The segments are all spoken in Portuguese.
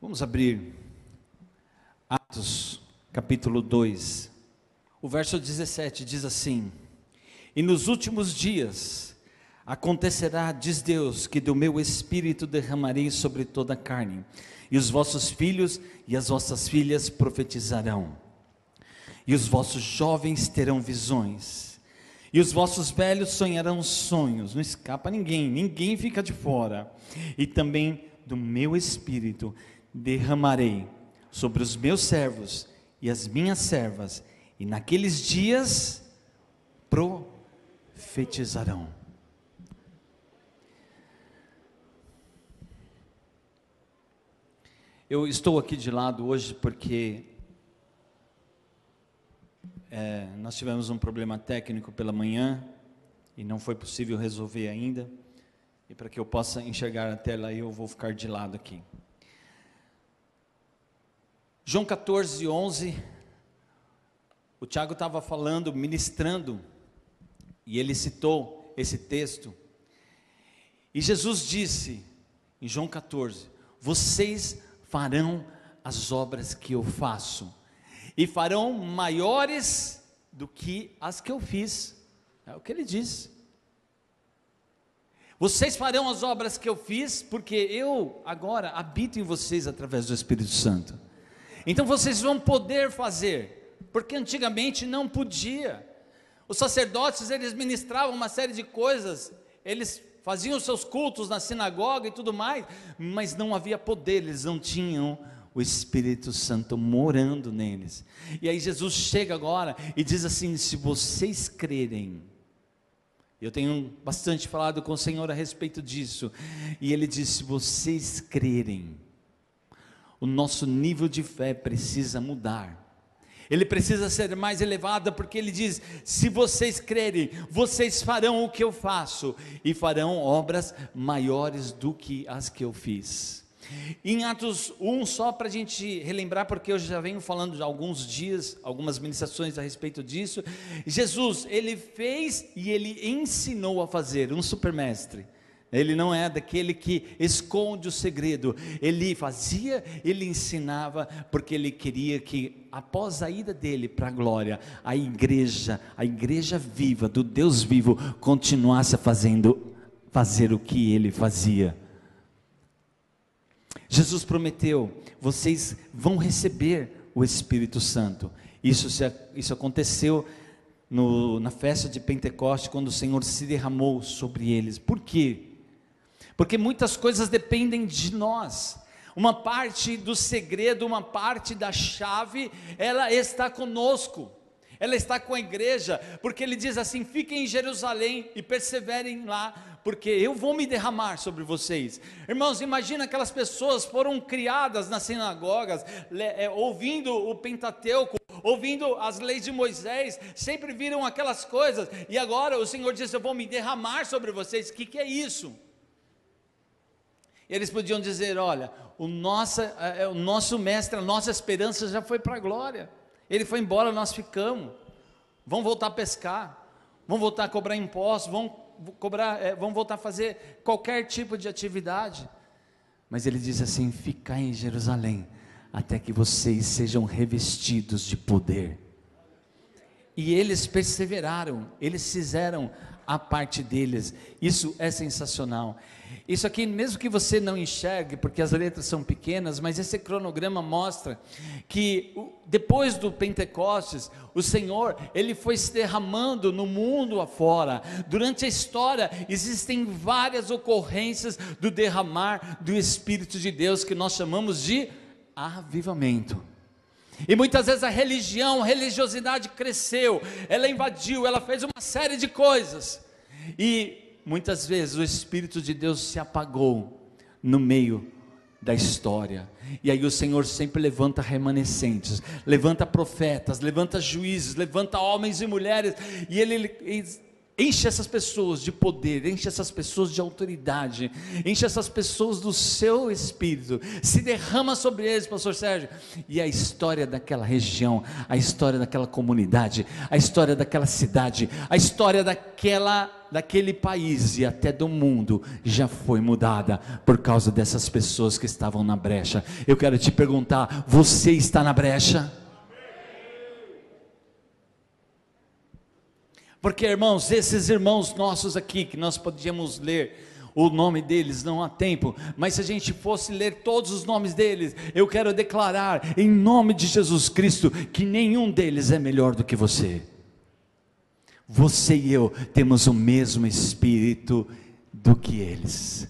Vamos abrir Atos capítulo 2, o verso 17 diz assim: E nos últimos dias acontecerá, diz Deus, que do meu espírito derramarei sobre toda a carne, e os vossos filhos e as vossas filhas profetizarão, e os vossos jovens terão visões, e os vossos velhos sonharão sonhos. Não escapa ninguém fica de fora. E também do meu espírito derramarei sobre os meus servos e as minhas servas, e naqueles dias profetizarão. Eu estou aqui de lado hoje porque nós tivemos um problema técnico pela manhã e não foi possível resolver ainda, e para que eu possa enxergar a tela eu vou ficar de lado aqui. João 14, 11, o Tiago estava falando, ministrando, e ele citou esse texto, e Jesus disse, em João 14, vocês farão as obras que eu faço, e farão maiores do que as que eu fiz, é o que ele disse. Vocês farão as obras que eu fiz, porque eu agora habito em vocês através do Espírito Santo. Então vocês vão poder fazer, porque antigamente não podia. Os sacerdotes, eles ministravam uma série de coisas, eles faziam os seus cultos na sinagoga e tudo mais, mas não havia poder, eles não tinham o Espírito Santo morando neles. E aí Jesus chega agora e diz assim: se vocês crerem, eu tenho bastante falado com o Senhor a respeito disso, e ele diz: se vocês crerem, o nosso nível de fé precisa mudar, ele precisa ser mais elevado, porque ele diz: se vocês crerem, vocês farão o que eu faço, e farão obras maiores do que as que eu fiz. Em Atos 1, só para a gente relembrar, porque eu já venho falando de alguns dias, algumas ministrações a respeito disso, Jesus, ele fez e ele ensinou a fazer, um supermestre. Ele não é daquele que esconde o segredo, ele fazia, ele ensinava, porque ele queria que após a ida dele para a glória, a igreja viva, do Deus vivo, continuasse a fazer o que ele fazia. Jesus prometeu: vocês vão receber o Espírito Santo. Isso aconteceu na festa de Pentecostes, quando o Senhor se derramou sobre eles. Por quê? Porque muitas coisas dependem de nós. Uma parte do segredo, uma parte da chave, ela está conosco, ela está com a igreja, porque ele diz assim: fiquem em Jerusalém e perseverem lá, porque eu vou me derramar sobre vocês. Irmãos, imagina, aquelas pessoas foram criadas nas sinagogas, ouvindo o Pentateuco, ouvindo as leis de Moisés, sempre viram aquelas coisas, e agora o Senhor diz: eu vou me derramar sobre vocês. O que é isso? Eles podiam dizer: olha, o nosso mestre, a nossa esperança já foi para a glória, ele foi embora, nós ficamos, vamos voltar a pescar, vamos voltar a cobrar impostos, vamos voltar a fazer qualquer tipo de atividade. Mas ele diz assim: ficai em Jerusalém, até que vocês sejam revestidos de poder. E eles perseveraram, eles fizeram a parte deles. Isso é sensacional. Isso aqui, mesmo que você não enxergue, porque as letras são pequenas, mas esse cronograma mostra que depois do Pentecostes, o Senhor, ele foi se derramando no mundo afora. Durante a história, existem várias ocorrências do derramar do Espírito de Deus, que nós chamamos de avivamento. E muitas vezes a religiosidade cresceu, ela invadiu, ela fez uma série de coisas, e muitas vezes o Espírito de Deus se apagou no meio da história. E aí o Senhor sempre levanta remanescentes, levanta profetas, levanta juízes, levanta homens e mulheres, e Ele Enche essas pessoas de poder, enche essas pessoas de autoridade, enche essas pessoas do seu Espírito, se derrama sobre eles, pastor Sérgio, e a história daquela região, a história daquela comunidade, a história daquela cidade, a história daquele país e até do mundo, já foi mudada, por causa dessas pessoas que estavam na brecha. Eu quero te perguntar, você está na brecha? Porque, irmãos, esses irmãos nossos aqui, que nós podíamos ler o nome deles, não há tempo, mas se a gente fosse ler todos os nomes deles, eu quero declarar, em nome de Jesus Cristo, que nenhum deles é melhor do que você. Você e eu temos o mesmo Espírito do que eles,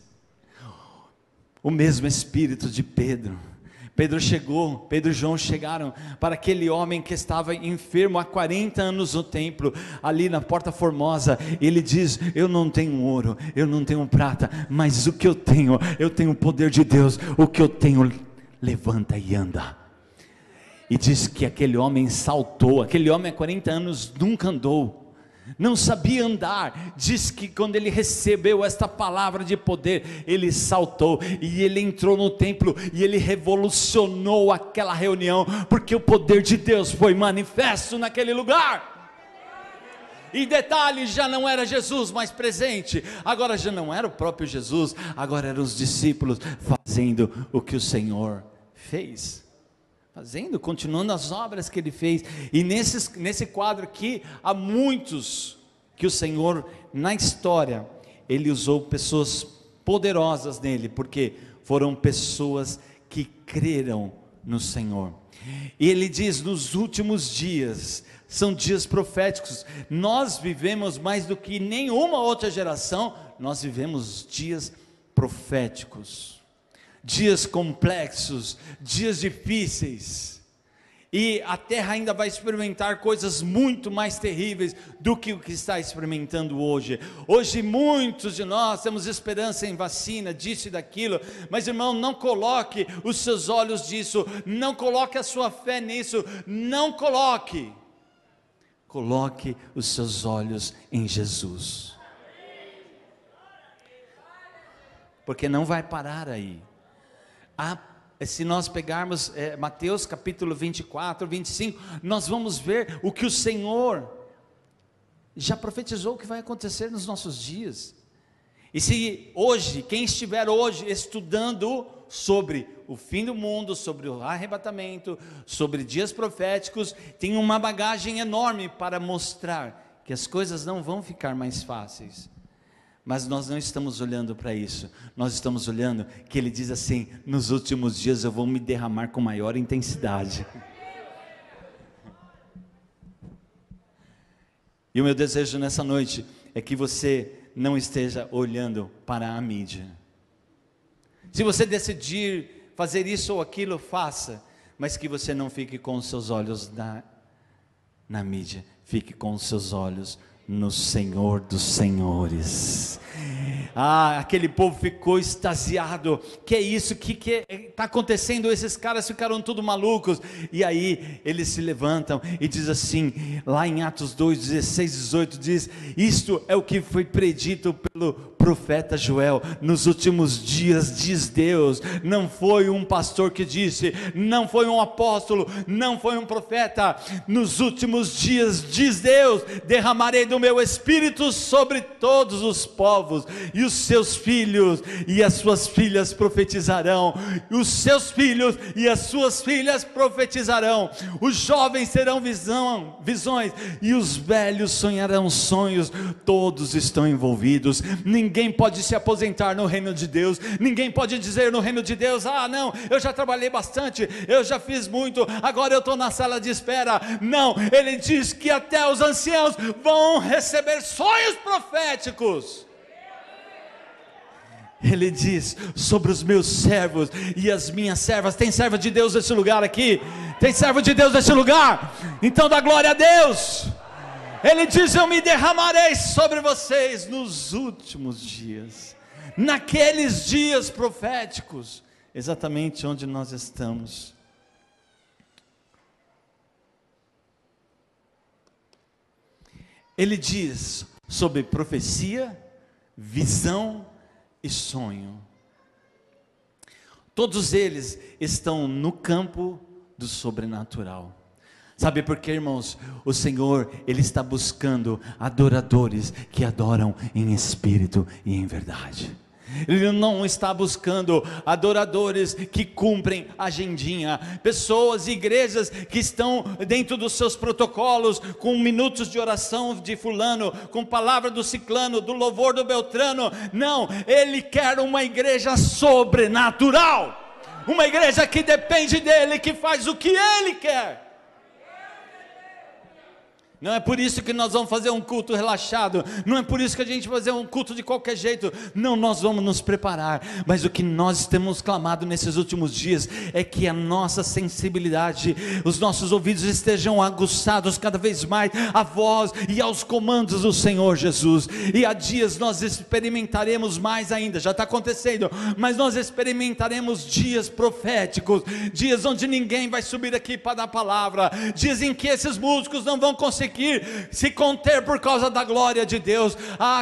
o mesmo Espírito de Pedro. Pedro e João chegaram para aquele homem que estava enfermo há 40 anos no templo, ali na Porta Formosa. Ele diz: eu não tenho ouro, eu não tenho prata, mas o que eu tenho o poder de Deus. O que eu tenho, levanta e anda. E diz que aquele homem saltou. Aquele homem há 40 anos nunca andou, não sabia andar. Diz que quando ele recebeu esta palavra de poder, ele saltou e ele entrou no templo e ele revolucionou aquela reunião, porque o poder de Deus foi manifesto naquele lugar. E detalhe, já não era Jesus mais presente, agora já não era o próprio Jesus, agora eram os discípulos fazendo o que o Senhor fez, continuando as obras que ele fez. E nesse quadro aqui, há muitos que o Senhor, na história, ele usou pessoas poderosas nele, porque foram pessoas que creram no Senhor. E ele diz: nos últimos dias, são dias proféticos. Nós vivemos mais do que nenhuma outra geração, nós vivemos dias proféticos, dias complexos, dias difíceis, e a terra ainda vai experimentar coisas muito mais terríveis do que o que está experimentando hoje. Hoje muitos de nós temos esperança em vacina, disso e daquilo, mas irmão, não coloque os seus olhos nisso, não coloque a sua fé nisso, não coloque os seus olhos em Jesus, porque não vai parar aí. Se nós pegarmos Mateus capítulo 24, 25, nós vamos ver o que o Senhor já profetizou que vai acontecer nos nossos dias. E se hoje, quem estiver hoje estudando sobre o fim do mundo, sobre o arrebatamento, sobre dias proféticos, tem uma bagagem enorme para mostrar que as coisas não vão ficar mais fáceis. Mas nós não estamos olhando para isso, nós estamos olhando que ele diz assim: nos últimos dias eu vou me derramar com maior intensidade. E o meu desejo nessa noite é que você não esteja olhando para a mídia. Se você decidir fazer isso ou aquilo, faça, mas que você não fique com os seus olhos na mídia, fique com os seus olhos no Senhor dos Senhores. Aquele povo ficou extasiado. Que é isso? Que está acontecendo? Esses caras ficaram tudo malucos. E aí eles se levantam e diz assim, lá em Atos 2, 16, 18, diz: isto é o que foi predito pelo profeta Joel. Nos últimos dias, diz Deus. Não foi um pastor que disse, não foi um apóstolo, não foi um profeta. Nos últimos dias, diz Deus, derramarei do meu Espírito sobre todos os povos, e os seus filhos e as suas filhas profetizarão, os seus filhos e as suas filhas profetizarão, os jovens terão visões, e os velhos sonharão sonhos. Todos estão envolvidos. Ninguém pode se aposentar no reino de Deus. Ninguém pode dizer no reino de Deus: não, eu já trabalhei bastante, eu já fiz muito, agora eu estou na sala de espera. Não, ele diz que até os anciãos vão receber sonhos proféticos. Ele diz sobre os meus servos e as minhas servas. Tem servo de Deus nesse lugar aqui? Tem servo de Deus nesse lugar? Então dá glória a Deus. Ele diz: eu me derramarei sobre vocês nos últimos dias, naqueles dias proféticos, exatamente onde nós estamos. Ele diz sobre profecia, visão e sonho. Todos eles estão no campo do sobrenatural. Sabe por quê, irmãos? O Senhor, Ele está buscando adoradores que adoram em espírito e em verdade. Ele não está buscando adoradores que cumprem agendinha, pessoas, igrejas que estão dentro dos seus protocolos, com minutos de oração de fulano, com palavra do ciclano, do louvor do beltrano. Não, Ele quer uma igreja sobrenatural, uma igreja que depende dEle, que faz o que Ele quer. Não é por isso que nós vamos fazer um culto relaxado, não é por isso que a gente vai fazer um culto de qualquer jeito. Não, nós vamos nos preparar. Mas o que nós temos clamado nesses últimos dias é que a nossa sensibilidade, os nossos ouvidos estejam aguçados cada vez mais à voz e aos comandos do Senhor Jesus. E há dias nós experimentaremos mais ainda, já está acontecendo, mas nós experimentaremos dias proféticos, dias onde ninguém vai subir aqui para dar palavra, dias em que esses músicos não vão conseguir se conter por causa da glória de Deus.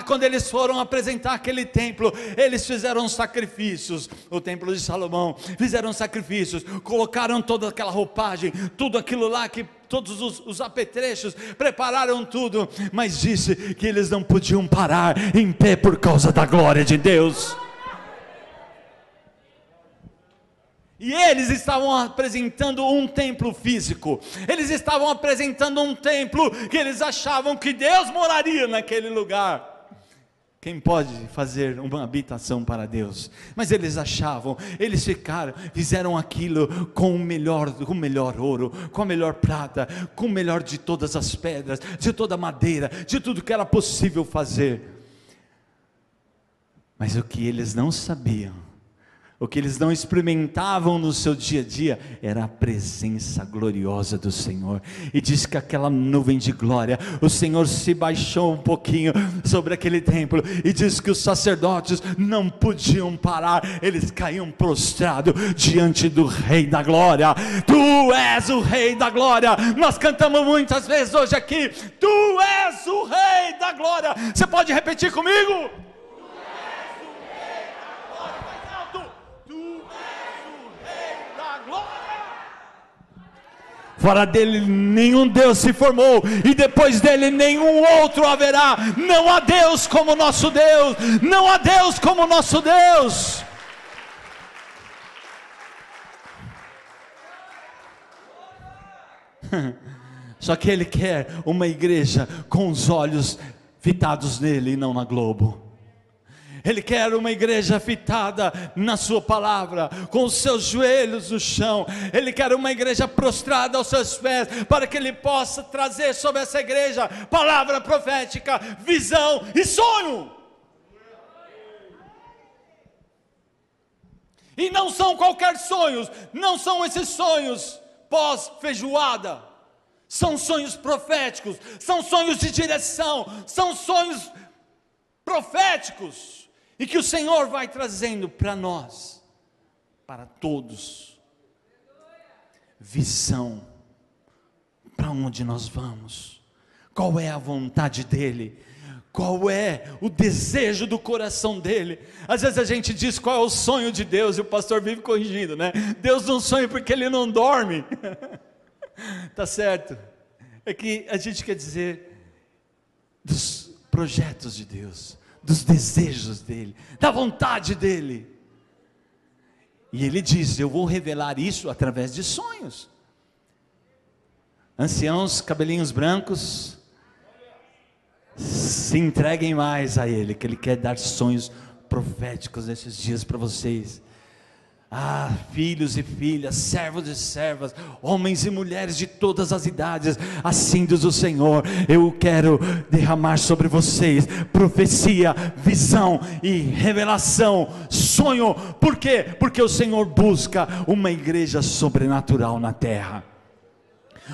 Quando eles foram apresentar aquele templo, eles fizeram sacrifícios. O templo de Salomão, fizeram sacrifícios, colocaram toda aquela roupagem, tudo aquilo lá, que todos os apetrechos, prepararam tudo, mas disse que eles não podiam parar em pé por causa da glória de Deus. E eles estavam apresentando um templo físico, eles estavam apresentando um templo que eles achavam que Deus moraria naquele lugar. Quem pode fazer uma habitação para Deus? Mas eles achavam, eles fizeram aquilo com o melhor ouro, com a melhor prata, com o melhor de todas as pedras, de toda a madeira, de tudo que era possível fazer. Mas o que eles não sabiam, o que eles não experimentavam no seu dia a dia, era a presença gloriosa do Senhor. E diz que aquela nuvem de glória, o Senhor se baixou um pouquinho sobre aquele templo, e diz que os sacerdotes não podiam parar, eles caíam prostrados diante do Rei da Glória. Tu és o Rei da Glória. Nós cantamos muitas vezes hoje aqui: Tu és o Rei da Glória. Você pode repetir comigo? Fora dele nenhum Deus se formou, e depois dele nenhum outro haverá. Não há Deus como nosso Deus, não há Deus como nosso Deus. Só que Ele quer uma igreja com os olhos fitados nele e não na Globo. Ele quer uma igreja fitada na sua palavra, com os seus joelhos no chão. Ele quer uma igreja prostrada aos seus pés, para que Ele possa trazer sobre essa igreja palavra profética, visão e sonho. E não são qualquer sonhos, não são esses sonhos pós-feijoada. São sonhos proféticos, são sonhos de direção, são sonhos proféticos, e que o Senhor vai trazendo para nós, para todos, visão, para onde nós vamos, qual é a vontade dEle, qual é o desejo do coração dEle. Às vezes a gente diz qual é o sonho de Deus, e o pastor vive corrigindo, né? Deus não sonha porque Ele não dorme. Tá certo? É que a gente quer dizer dos projetos de Deus, dos desejos dEle, da vontade dEle. E Ele diz: eu vou revelar isso através de sonhos. Anciãos, cabelinhos brancos, se entreguem mais a Ele, que Ele quer dar sonhos proféticos nesses dias para vocês. Filhos e filhas, servos e servas, homens e mulheres de todas as idades, assim diz o Senhor: eu quero derramar sobre vocês profecia, visão e revelação, sonho. Por quê? Porque o Senhor busca uma igreja sobrenatural na terra.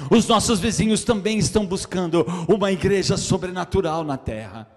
Os nossos vizinhos também estão buscando uma igreja sobrenatural na terra.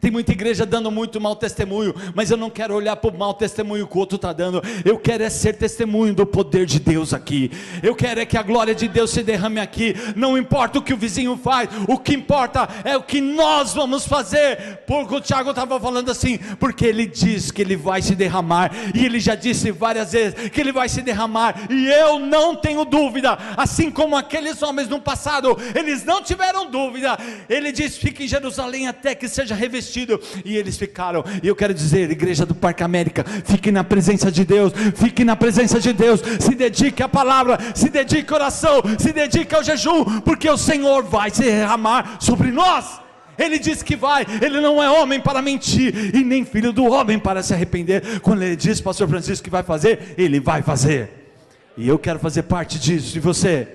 Tem muita igreja dando muito mau testemunho, mas eu não quero olhar para o mau testemunho que o outro está dando. Eu quero é ser testemunho do poder de Deus aqui. Eu quero é que a glória de Deus se derrame aqui. Não importa o que o vizinho faz, o que importa é o que nós vamos fazer. Porque o Tiago estava falando assim, porque ele diz que ele vai se derramar, e ele já disse várias vezes que ele vai se derramar, e eu não tenho dúvida. Assim como aqueles homens no passado, eles não tiveram dúvida. Ele diz: fique em Jerusalém até que seja revestido. E eles ficaram. E eu quero dizer, igreja do Parque América, fique na presença de Deus, fique na presença de Deus, se dedique à palavra, se dedique à oração, se dedique ao jejum, porque o Senhor vai se derramar sobre nós. Ele diz que vai. Ele não é homem para mentir, e nem filho do homem para se arrepender. Quando ele diz, pastor Francisco, que vai fazer, ele vai fazer. E eu quero fazer parte disso. E você?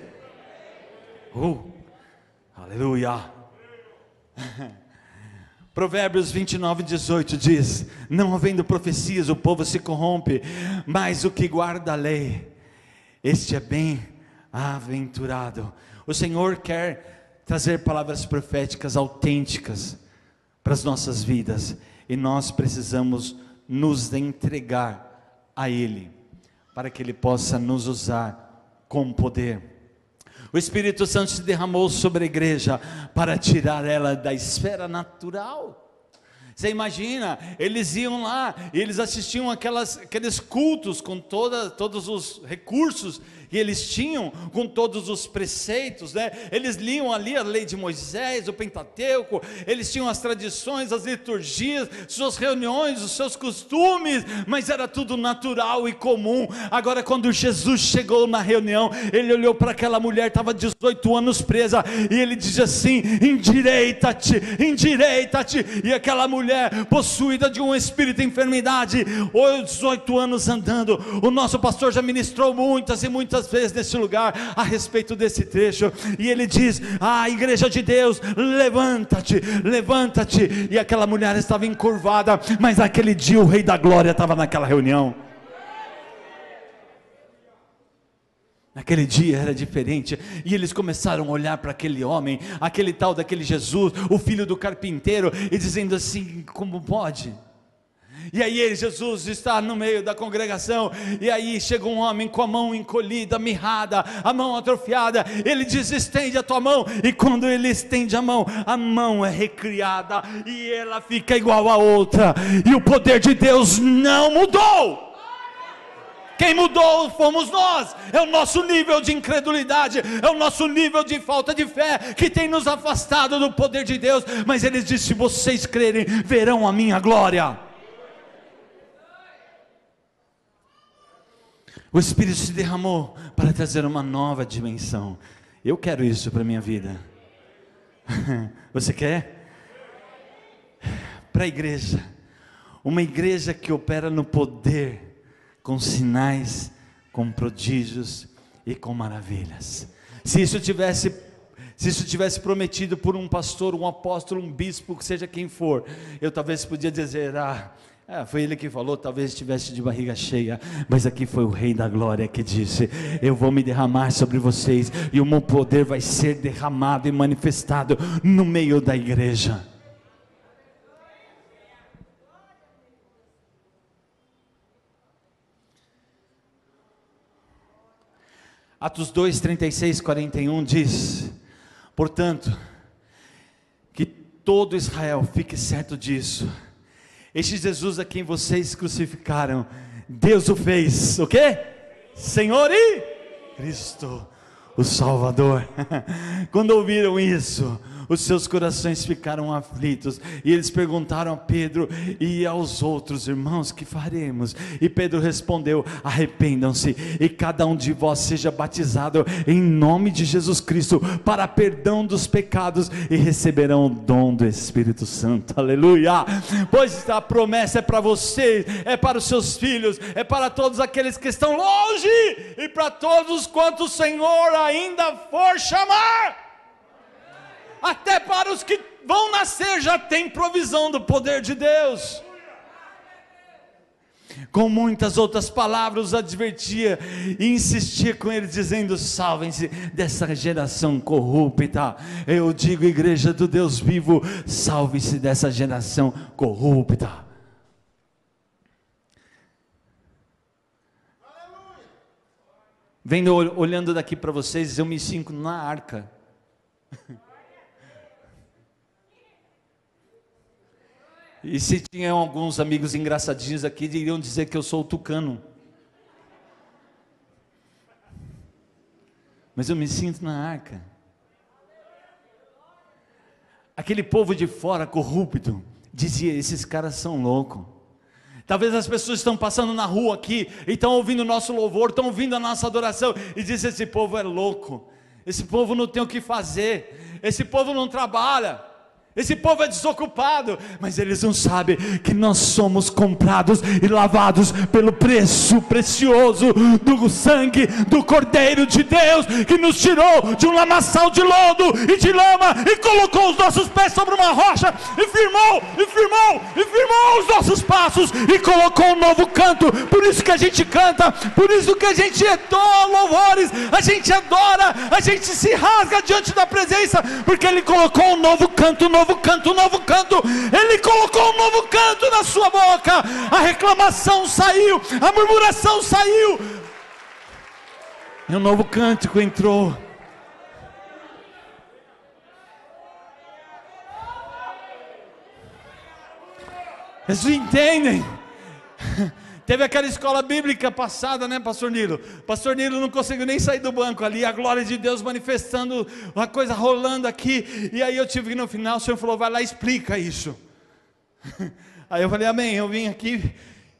Aleluia. Provérbios 29:18 diz: não havendo profecias, o povo se corrompe, mas o que guarda a lei, este é bem-aventurado. O Senhor quer trazer palavras proféticas autênticas para as nossas vidas, e nós precisamos nos entregar a Ele, para que Ele possa nos usar com poder. O Espírito Santo se derramou sobre a igreja para tirar ela da esfera natural. Você imagina, eles iam lá e eles assistiam aqueles cultos com todos os recursos que eles tinham, com todos os preceitos, né? Eles liam ali a lei de Moisés, o Pentateuco, eles tinham as tradições, as liturgias, suas reuniões, os seus costumes, mas era tudo natural e comum. Agora, quando Jesus chegou na reunião, ele olhou para aquela mulher, estava 18 anos presa, e ele diz assim: endireita-te, endireita-te. E aquela mulher, possuída de um espírito de enfermidade, 18 anos andando. O nosso pastor já ministrou muitas e muitas vezes nesse lugar a respeito desse trecho, e ele diz: igreja de Deus, levanta-te, levanta-te. E aquela mulher estava encurvada, mas naquele dia o Rei da Glória estava naquela reunião. Naquele dia era diferente, e eles começaram a olhar para aquele homem, aquele tal daquele Jesus, o filho do carpinteiro, e dizendo assim: como pode? E aí Jesus está no meio da congregação, e aí chega um homem com a mão encolhida, mirrada, a mão atrofiada. Ele diz: estende a tua mão. E quando ele estende a mão é recriada, e ela fica igual a outra. E o poder de Deus não mudou. Quem mudou fomos nós. É o nosso nível de incredulidade, é o nosso nível de falta de fé que tem nos afastado do poder de Deus. Mas ele disse: se vocês crerem, verão a minha glória. O Espírito se derramou para trazer uma nova dimensão. Eu quero isso para a minha vida. Você quer? Para a igreja, uma igreja que opera no poder, com sinais, com prodígios e com maravilhas. Se isso tivesse prometido por um pastor, um apóstolo, um bispo, seja quem for, eu talvez podia dizer: foi ele que falou, talvez estivesse de barriga cheia. Mas aqui foi o Rei da Glória que disse: eu vou me derramar sobre vocês, e o meu poder vai ser derramado e manifestado no meio da igreja. Atos 2, 36, 41 diz: portanto, que todo Israel fique certo disso, este Jesus a quem vocês crucificaram, Deus o fez, o quê? Senhor e Cristo, o Salvador. Quando ouviram isso, os seus corações ficaram aflitos, e eles perguntaram a Pedro e aos outros: irmãos, que faremos? E Pedro respondeu: arrependam-se, e cada um de vós seja batizado em nome de Jesus Cristo, para perdão dos pecados, e receberão o dom do Espírito Santo. Aleluia! Pois a promessa é para vocês, é para os seus filhos, é para todos aqueles que estão longe, e para todos quanto o Senhor ainda for chamar. Até para os que vão nascer já tem provisão do poder de Deus. Com muitas outras palavras os advertia e insistia com eles, dizendo: salvem-se dessa geração corrupta. Eu digo, igreja do Deus vivo, salve-se dessa geração corrupta. Vendo, olhando daqui para vocês, eu me sinto na arca. E se tinham alguns amigos engraçadinhos aqui, iriam dizer que eu sou o tucano. Mas eu me sinto na arca. Aquele povo de fora corrupto dizia: esses caras são loucos. Talvez as pessoas estão passando na rua aqui e estão ouvindo o nosso louvor, estão ouvindo a nossa adoração e dizem: esse povo é louco, esse povo não tem o que fazer, esse povo não trabalha, esse povo é desocupado. Mas eles não sabem que nós somos comprados e lavados pelo preço precioso do sangue do Cordeiro de Deus, que nos tirou de um lamaçal de lodo e de lama e colocou os nossos pés sobre uma rocha e firmou os nossos passos e colocou um novo canto. Por isso que a gente canta, por isso que a gente entoa louvores, a gente adora, a gente se rasga diante da presença, porque Ele colocou um novo canto, um novo canto, Ele colocou um novo canto na sua boca. A reclamação saiu, a murmuração saiu, e um novo cântico entrou. Vocês entendem? Teve aquela escola bíblica passada, né, pastor Nilo? Pastor Nilo não conseguiu nem sair do banco ali, a glória de Deus manifestando, uma coisa rolando aqui, e aí eu tive que no final, o Senhor falou: vai lá e explica isso. Aí eu falei: amém, eu vim aqui,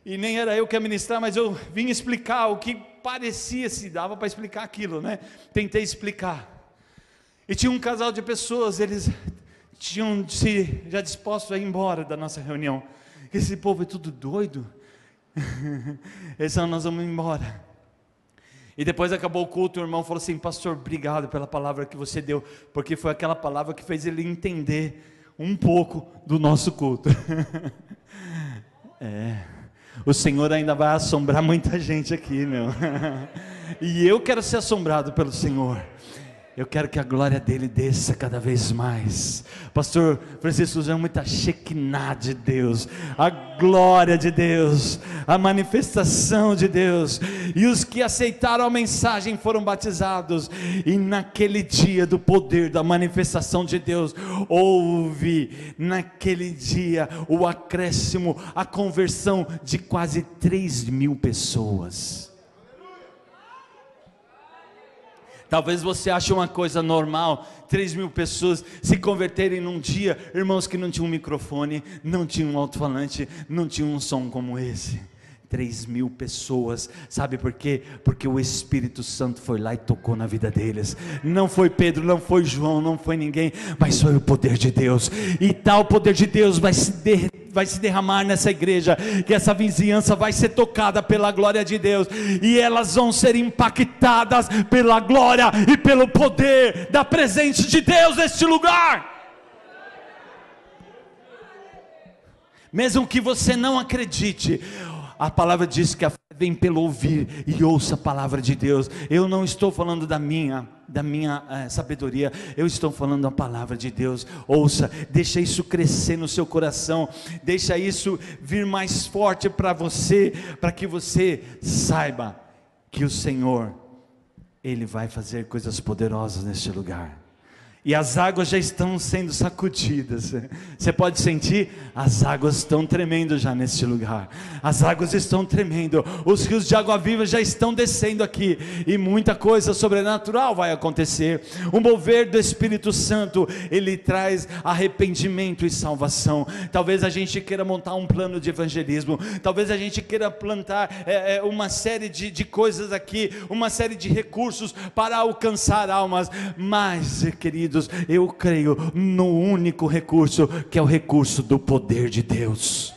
e nem era eu que ia ministrar, mas eu vim explicar o que parecia, se dava para explicar aquilo, né? Tentei explicar, e tinha um casal de pessoas, eles tinham se já dispostos a ir embora da nossa reunião. Esse povo é tudo doido. Nós vamos embora. E depois acabou o culto, o irmão falou assim: pastor, obrigado pela palavra que você deu, porque foi aquela palavra que fez ele entender um pouco do nosso culto. O Senhor ainda vai assombrar muita gente aqui, meu. E eu quero ser assombrado pelo Senhor. Eu quero que a glória dele desça cada vez mais. Pastor Francisco usou muita Shekinah de Deus, a glória de Deus, a manifestação de Deus. E os que aceitaram a mensagem foram batizados. E naquele dia do poder da manifestação de Deus, houve naquele dia o acréscimo, a conversão de quase 3.000 pessoas. Talvez você ache uma coisa normal, 3.000 pessoas se converterem num dia, irmãos que não tinham um microfone, não tinham um alto-falante, não tinham um som como esse. 3.000 pessoas, sabe por quê? Porque o Espírito Santo foi lá e tocou na vida deles. Não foi Pedro, não foi João, não foi ninguém, mas foi o poder de Deus. E tal poder de Deus vai se derramar nessa igreja, que essa vizinhança vai ser tocada pela glória de Deus, e elas vão ser impactadas pela glória e pelo poder da presença de Deus neste lugar. Mesmo que você não acredite, a palavra diz que a fé vem pelo ouvir, e ouça a palavra de Deus. Eu não estou falando da minha sabedoria, eu estou falando a palavra de Deus. Ouça, deixa isso crescer no seu coração, deixa isso vir mais forte para você, para que você saiba que o Senhor, Ele vai fazer coisas poderosas neste lugar. E as águas já estão sendo sacudidas. Você pode sentir? As águas estão tremendo já neste lugar. As águas estão tremendo. Os rios de água viva já estão descendo aqui. E muita coisa sobrenatural vai acontecer. O mover do Espírito Santo, ele traz arrependimento e salvação. Talvez a gente queira montar um plano de evangelismo. Talvez a gente queira plantar uma série de coisas aqui, uma série de recursos para alcançar almas. Mas, querido, eu creio no único recurso, que é o recurso do poder de Deus.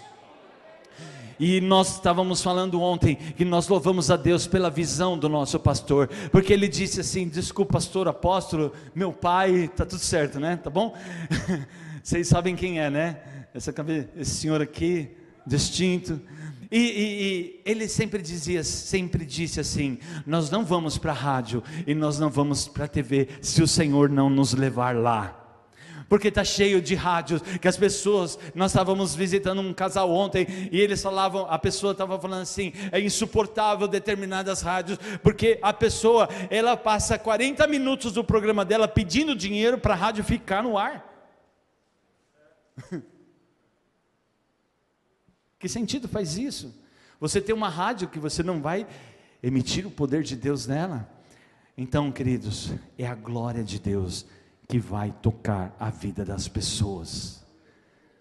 E nós estávamos falando ontem, que nós louvamos a Deus pela visão do nosso pastor, porque ele disse assim: desculpa, pastor, apóstolo, meu pai, tá tudo certo, né? Tá bom? Vocês sabem quem é, né? Esse senhor aqui, distinto. E ele sempre disse assim: nós não vamos para a rádio e nós não vamos para a TV se o Senhor não nos levar lá. Porque está cheio de rádios, que as pessoas, nós estávamos visitando um casal ontem, e eles falavam, a pessoa estava falando assim, é insuportável determinadas rádios, porque a pessoa, ela passa 40 minutos do programa dela pedindo dinheiro para a rádio ficar no ar. Que sentido faz isso? Você tem uma rádio que você não vai emitir o poder de Deus nela? Então, queridos, é a glória de Deus que vai tocar a vida das pessoas.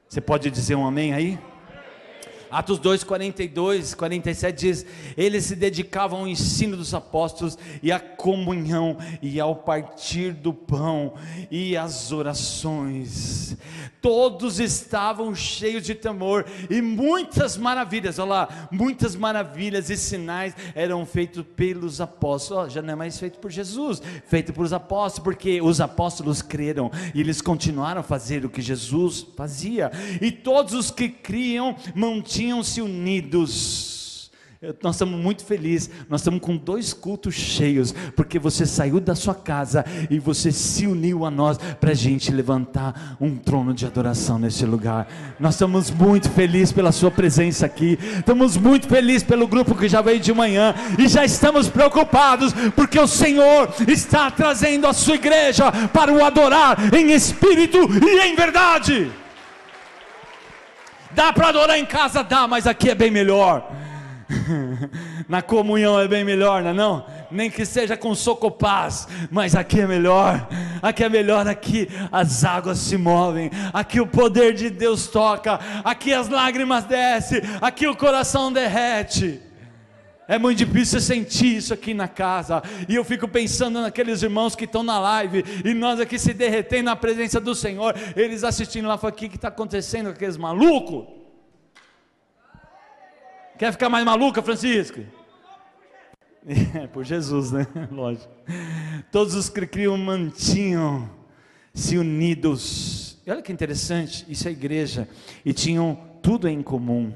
Você pode dizer um amém aí? Atos 2, 42, 47 diz: eles se dedicavam ao ensino dos apóstolos, e à comunhão, e ao partir do pão, e às orações. Todos estavam cheios de temor, e muitas maravilhas, olha lá, muitas maravilhas e sinais eram feitos pelos apóstolos. Já não é mais feito por Jesus, feito pelos apóstolos, porque os apóstolos creram, e eles continuaram a fazer o que Jesus fazia, e todos os que criam mantinham-se unidos. Nós estamos muito felizes, nós estamos com 2 cultos cheios, porque você saiu da sua casa e você se uniu a nós, para a gente levantar um trono de adoração nesse lugar. Nós estamos muito felizes pela sua presença aqui, estamos muito felizes pelo grupo que já veio de manhã, e já estamos preocupados, porque o Senhor está trazendo a sua igreja para o adorar em espírito e em verdade. Dá para adorar em casa? Dá, mas aqui é bem melhor. Na comunhão é bem melhor, não é não? Nem que seja com socopaz, mas aqui é melhor. Aqui é melhor, aqui as águas se movem, aqui o poder de Deus toca, aqui as lágrimas descem, aqui o coração derrete. É muito difícil sentir isso aqui na casa, e eu fico pensando naqueles irmãos que estão na live, e nós aqui se derretendo na presença do Senhor, eles assistindo lá, falando: o que está acontecendo com aqueles malucos? Quer ficar mais maluca, Francisco? É, por Jesus, né? Lógico. Todos os que criam mantinham-se unidos. E olha que interessante, isso é igreja, e tinham tudo em comum.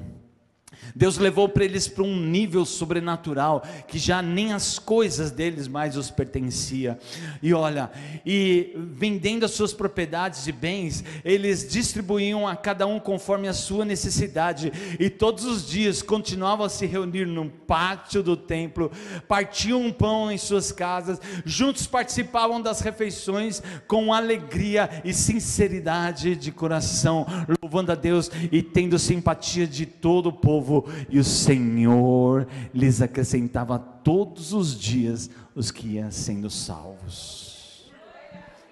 Deus levou para eles para um nível sobrenatural, que já nem as coisas deles mais os pertencia. E olha, e vendendo as suas propriedades e bens, eles distribuíam a cada um conforme a sua necessidade, e todos os dias continuavam a se reunir no pátio do templo, partiam um pão em suas casas, juntos participavam das refeições com alegria e sinceridade de coração, louvando a Deus e tendo simpatia de todo o povo. E o Senhor lhes acrescentava todos os dias os que iam sendo salvos.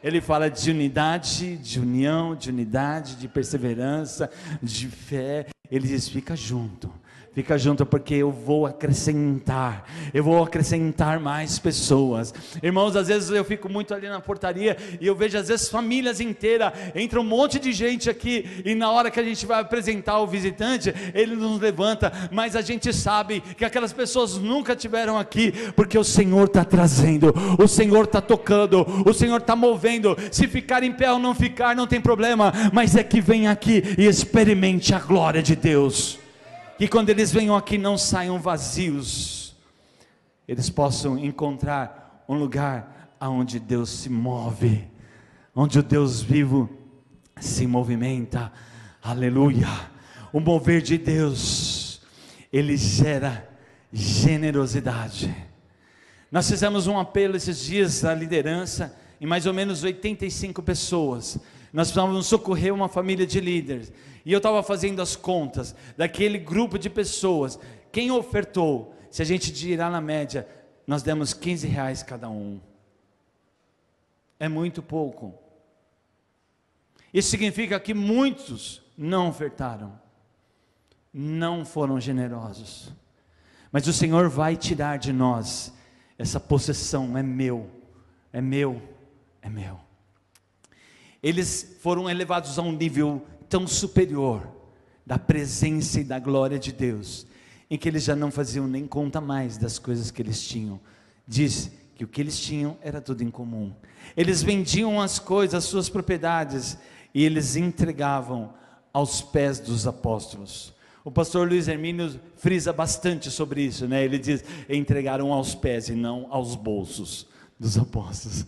Ele fala de unidade, de união, de unidade, de perseverança, de fé. Ele diz: fica junto, porque eu vou acrescentar mais pessoas. Irmãos, às vezes eu fico muito ali na portaria, e eu vejo às vezes famílias inteiras, entra um monte de gente aqui, e na hora que a gente vai apresentar o visitante, ele nos levanta, mas a gente sabe que aquelas pessoas nunca tiveram aqui, porque o Senhor está trazendo, o Senhor está tocando, o Senhor está movendo. Se ficar em pé ou não ficar, não tem problema, mas é que vem aqui e experimente a glória de Deus. Que quando eles venham aqui não saiam vazios, eles possam encontrar um lugar onde Deus se move, onde o Deus vivo se movimenta. Aleluia. O mover de Deus, ele gera generosidade. Nós fizemos um apelo esses dias à liderança, em mais ou menos 85 pessoas. Nós precisávamos socorrer uma família de líderes, e eu estava fazendo as contas, daquele grupo de pessoas, quem ofertou, se a gente tirar na média, nós demos R$15 cada um, é muito pouco. Isso significa que muitos não ofertaram, não foram generosos, mas o Senhor vai tirar de nós essa possessão. É meu, é meu, é meu. Eles foram elevados a um nível tão superior da presença e da glória de Deus, em que eles já não faziam nem conta mais das coisas que eles tinham. Diz que o que eles tinham era tudo em comum. Eles vendiam as coisas, as suas propriedades, e eles entregavam aos pés dos apóstolos. O pastor Luiz Hermínio frisa bastante sobre isso, né? Ele diz: entregaram aos pés e não aos bolsos dos apóstolos.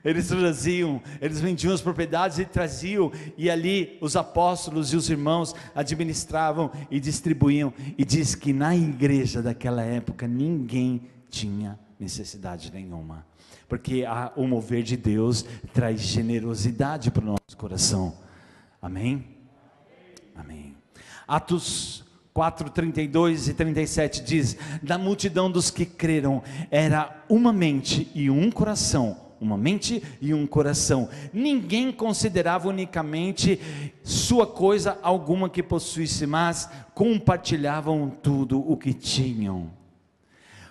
Eles traziam, eles vendiam as propriedades e traziam, e ali os apóstolos e os irmãos administravam e distribuíam. E diz que na igreja daquela época ninguém tinha necessidade nenhuma, porque o mover de Deus traz generosidade para o nosso coração. Amém? Amém. Atos 4, 32 e 37 diz: da multidão dos que creram era uma mente e um coração. Uma mente e um coração. Ninguém considerava unicamente sua coisa alguma que possuísse, mas compartilhavam tudo o que tinham.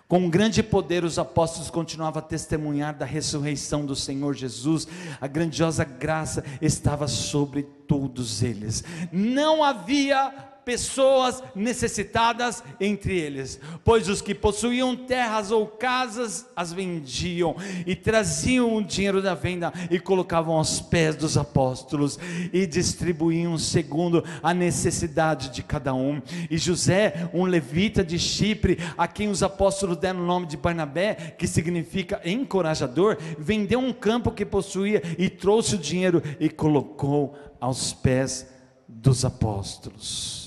Com grande poder os apóstolos continuavam a testemunhar da ressurreição do Senhor Jesus. A grandiosa graça estava sobre todos eles. Não havia pessoas necessitadas entre eles, pois os que possuíam terras ou casas as vendiam e traziam o dinheiro da venda e colocavam aos pés dos apóstolos e distribuíam segundo a necessidade de cada um. E José, um levita de Chipre, a quem os apóstolos deram o nome de Barnabé, que significa encorajador, vendeu um campo que possuía e trouxe o dinheiro e colocou aos pés dos apóstolos.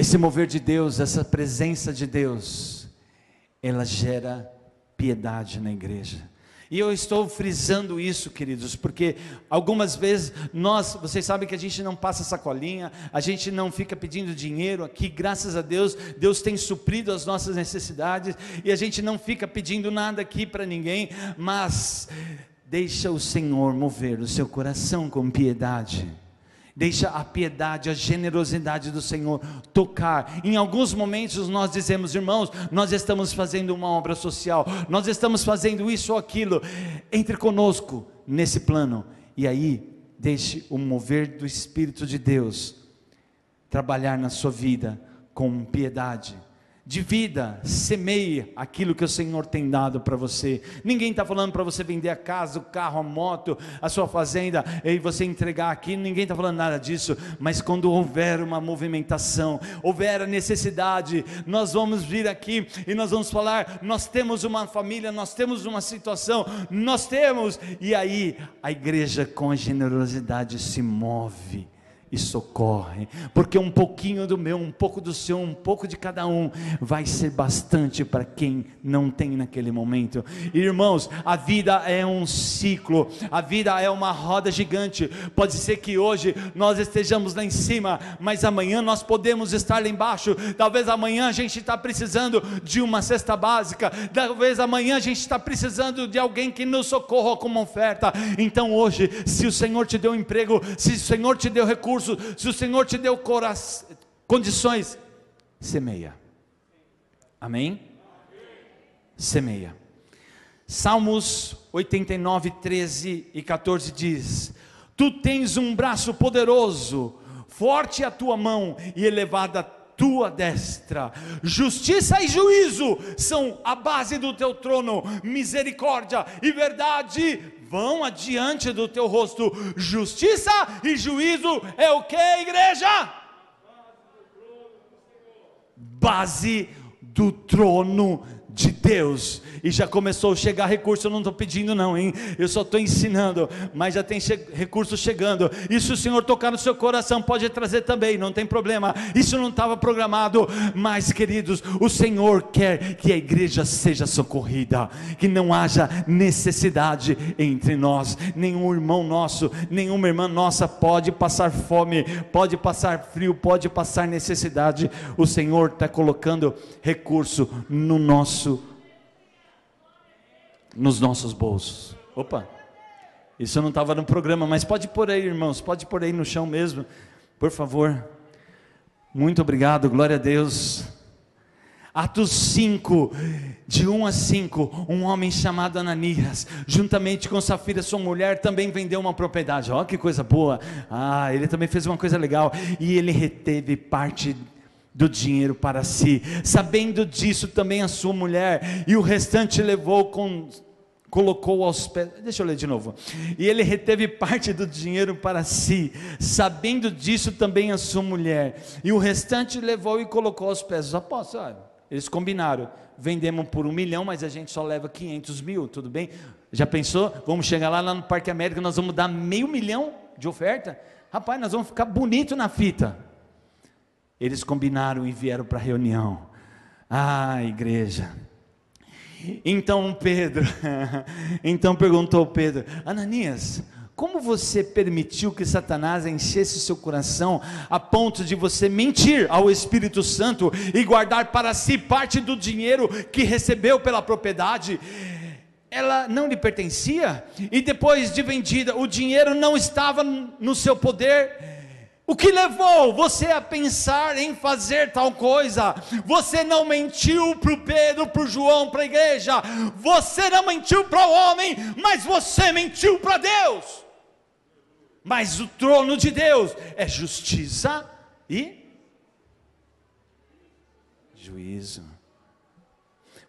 Esse mover de Deus, essa presença de Deus, ela gera piedade na igreja. E eu estou frisando isso, queridos, porque algumas vezes vocês sabem que a gente não passa sacolinha, a gente não fica pedindo dinheiro aqui. Graças a Deus, Deus tem suprido as nossas necessidades, e a gente não fica pedindo nada aqui para ninguém, mas deixa o Senhor mover o seu coração com piedade. Deixa a piedade, a generosidade do Senhor tocar. Em alguns momentos nós dizemos: irmãos, nós estamos fazendo uma obra social, nós estamos fazendo isso ou aquilo, entre conosco nesse plano. E aí, deixe o mover do Espírito de Deus trabalhar na sua vida com piedade. Divida, semeie aquilo que o Senhor tem dado para você. Ninguém está falando para você vender a casa, o carro, a moto, a sua fazenda, e você entregar aqui. Ninguém está falando nada disso. Mas quando houver uma movimentação, houver a necessidade, nós vamos vir aqui e nós vamos falar: nós temos uma família, nós temos uma situação, nós temos. E aí a igreja com a generosidade se move e socorre, porque um pouquinho do meu, um pouco do seu, um pouco de cada um, vai ser bastante para quem não tem naquele momento. Irmãos, a vida é um ciclo, a vida é uma roda gigante. Pode ser que hoje nós estejamos lá em cima, mas amanhã nós podemos estar lá embaixo. Talvez amanhã a gente está precisando de uma cesta básica, talvez amanhã a gente está precisando de alguém que nos socorra com uma oferta. Então hoje, se o Senhor te deu emprego, se o Senhor te deu recurso, se o Senhor te deu condições, semeia. Amém? Semeia. Salmos 89, 13 e 14 diz: tu tens um braço poderoso, forte a tua mão e elevada a tua destra. Justiça e juízo são a base do teu trono. Misericórdia e verdade vão adiante do teu rosto. Justiça e juízo é o que, igreja? Base do trono de Deus. E já começou a chegar recurso. Eu não estou pedindo não, hein? Eu só estou ensinando, mas já tem recurso chegando. E se o Senhor tocar no seu coração, pode trazer também, não tem problema. Isso não estava programado, mas queridos, o Senhor quer que a igreja seja socorrida, que não haja necessidade entre nós. Nenhum irmão nosso, nenhuma irmã nossa pode passar fome, pode passar frio, pode passar necessidade. O Senhor está colocando recurso nos nossos bolsos. Opa, isso não estava no programa, mas pode pôr aí, irmãos, pode pôr aí no chão mesmo, por favor. Muito obrigado, glória a Deus. Atos 5, de 1 a 5, um homem chamado Ananias, juntamente com Safira, sua mulher, também vendeu uma propriedade. Ó, que coisa boa. Ele também fez uma coisa legal, e ele reteve parte do dinheiro para si. Sabendo disso também a sua mulher, e o restante levou colocou aos pés, deixa eu ler de novo, e ele reteve parte do dinheiro para si, sabendo disso também a sua mulher, e o restante levou e colocou aos pés dos apóstolos. Eles combinaram, vendemos por 1 milhão, mas a gente só leva 500 mil, tudo bem? Já pensou? Vamos chegar lá no Parque América, nós vamos dar $500 mil de oferta? Rapaz, nós vamos ficar bonito na fita. Eles combinaram e vieram para a reunião. Igreja. Então perguntou Pedro: Ananias, como você permitiu que Satanás enchesse seu coração a ponto de você mentir ao Espírito Santo e guardar para si parte do dinheiro que recebeu pela propriedade? Ela não lhe pertencia, e depois de vendida, o dinheiro não estava no seu poder. O que levou você a pensar em fazer tal coisa? Você não mentiu para o Pedro, para o João, para a igreja. Você não mentiu para o homem, mas você mentiu para Deus. Mas o trono de Deus é justiça e juízo.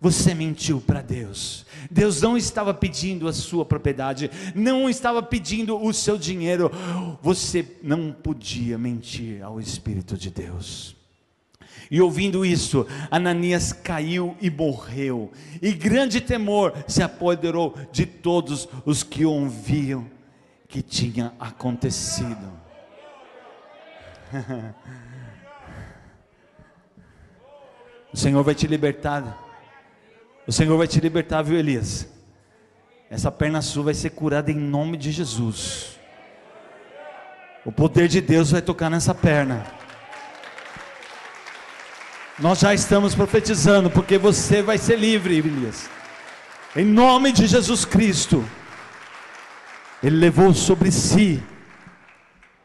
Você mentiu para Deus. Deus não estava pedindo a sua propriedade, não estava pedindo o seu dinheiro. Você não podia mentir ao Espírito de Deus. E ouvindo isso, Ananias caiu e morreu, e grande temor se apoderou de todos os que ouviam que tinha acontecido. O Senhor vai te libertar. O Senhor vai te libertar, viu, Elias? Essa perna sua vai ser curada em nome de Jesus. O poder de Deus vai tocar nessa perna. Nós já estamos profetizando, porque você vai ser livre, Elias. Em nome de Jesus Cristo. Ele levou sobre si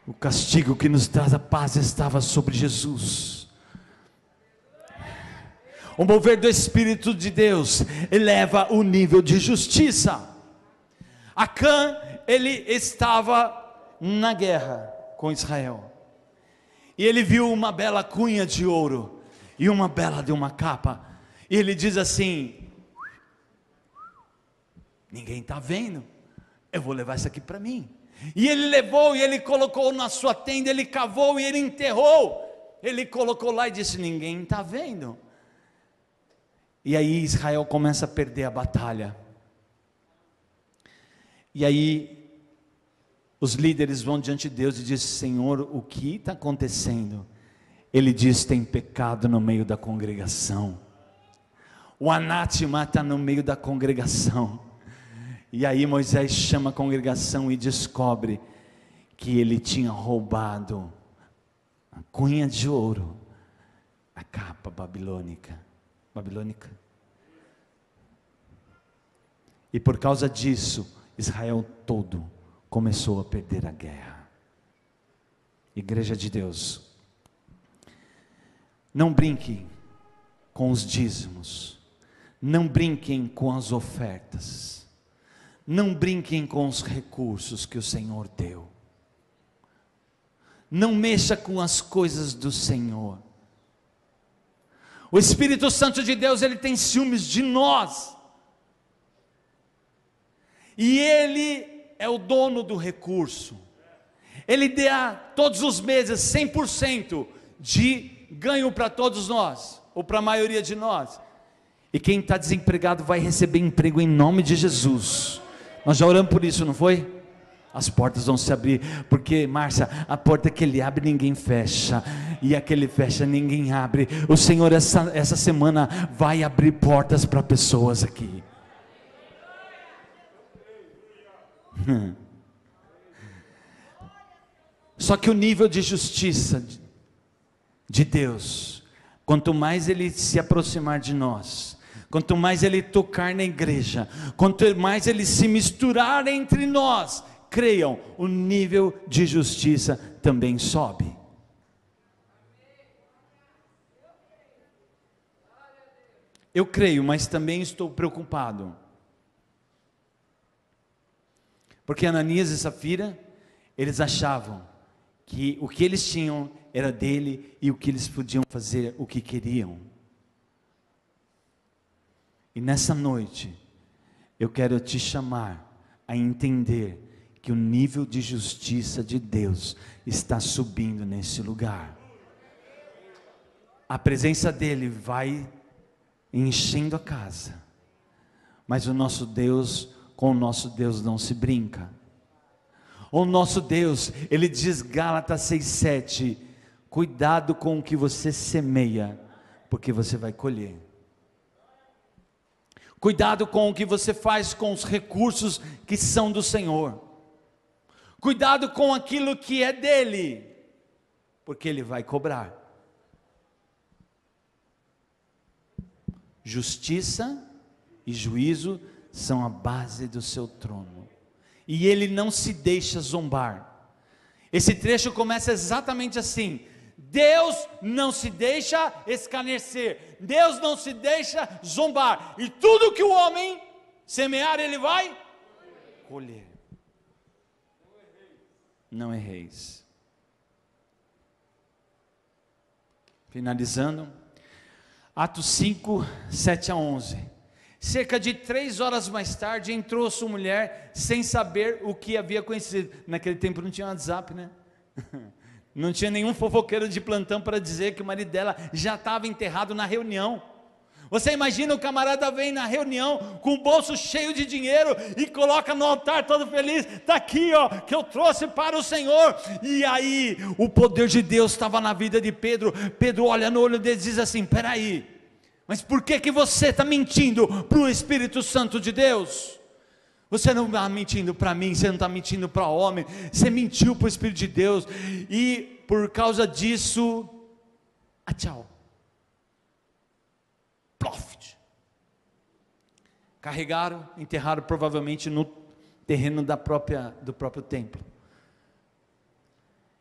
o castigo que nos traz a paz, estava sobre Jesus. O mover do Espírito de Deus eleva o nível de justiça. Acã, ele estava na guerra com Israel, e ele viu uma bela cunha de ouro, e uma bela de uma capa, e ele diz assim: ninguém está vendo, eu vou levar isso aqui para mim. E ele levou, e ele colocou na sua tenda, ele cavou e ele enterrou, ele colocou lá e disse: ninguém está vendo. E aí Israel começa a perder a batalha. E aí os líderes vão diante de Deus e dizem: Senhor, o que está acontecendo? Ele diz: tem pecado no meio da congregação. O anátema está no meio da congregação. E aí Moisés chama a congregação e descobre que ele tinha roubado a cunha de ouro, a capa babilônica. E por causa disso, Israel todo começou a perder a guerra. Igreja de Deus, não brinquem com os dízimos, não brinquem com as ofertas, não brinquem com os recursos que o Senhor deu, não mexa com as coisas do Senhor. O Espírito Santo de Deus, ele tem ciúmes de nós, e ele é o dono do recurso. Ele dá todos os meses 100% de ganho para todos nós, ou para a maioria de nós. E quem está desempregado vai receber emprego em nome de Jesus. Nós já oramos por isso, não foi? As portas vão se abrir, porque, Márcia, a porta que ele abre ninguém fecha, e a que ele fecha ninguém abre. O Senhor essa semana vai abrir portas para pessoas aqui. Só que o nível de justiça de Deus, quanto mais ele se aproximar de nós, quanto mais ele tocar na igreja, quanto mais ele se misturar entre nós, creiam, o nível de justiça também sobe. Eu creio, mas também estou preocupado, porque Ananias e Safira, eles achavam que o que eles tinham era dele, e o que eles podiam fazer o que queriam. E nessa noite, eu quero te chamar a entender que o nível de justiça de Deus está subindo nesse lugar. A presença dele vai enchendo a casa, mas o nosso Deus, com o nosso Deus não se brinca. O nosso Deus, ele diz, Gálatas 6,7, cuidado com o que você semeia, porque você vai colher. Cuidado com o que você faz com os recursos que são do Senhor. Cuidado com aquilo que é dele, porque ele vai cobrar. Justiça e juízo são a base do seu trono, e ele não se deixa zombar. Esse trecho começa exatamente assim: Deus não se deixa escarnecer, Deus não se deixa zombar, e tudo que o homem semear, ele vai colher. Não erreis. Finalizando, Atos 5, 7 a 11. Cerca de 3 horas mais tarde, entrou sua mulher, sem saber o que havia acontecido. Naquele tempo não tinha WhatsApp, né? Não tinha nenhum fofoqueiro de plantão para dizer que o marido dela já estava enterrado na reunião. Você imagina, o camarada vem na reunião com o bolso cheio de dinheiro e coloca no altar todo feliz, está aqui ó, que eu trouxe para o Senhor. E aí o poder de Deus estava na vida de Pedro. Pedro olha no olho dele e diz assim: peraí, mas por que você está mentindo para o Espírito Santo de Deus? Você não está mentindo para mim, você não está mentindo para o homem, você mentiu para o Espírito de Deus, e por causa disso, tchau. Profit. Carregaram, enterraram provavelmente no terreno do próprio templo.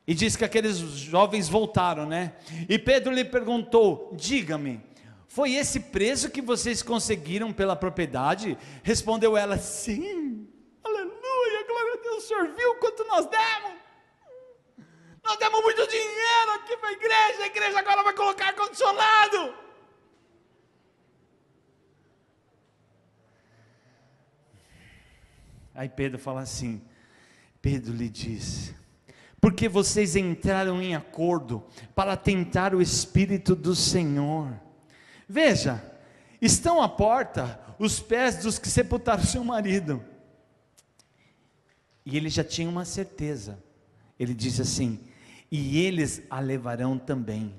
E diz que aqueles jovens voltaram, né? E Pedro lhe perguntou: diga-me, foi esse preço que vocês conseguiram pela propriedade? Respondeu ela: sim. Aleluia, glória a Deus. O senhor viu quanto nós demos? Nós demos muito dinheiro aqui para a igreja agora vai colocar ar-condicionado. Aí Pedro fala assim, Pedro lhe disse: porque vocês entraram em acordo para tentar o Espírito do Senhor. Veja, estão à porta os pés dos que sepultaram seu marido. E ele já tinha uma certeza. Ele disse assim: e eles a levarão também.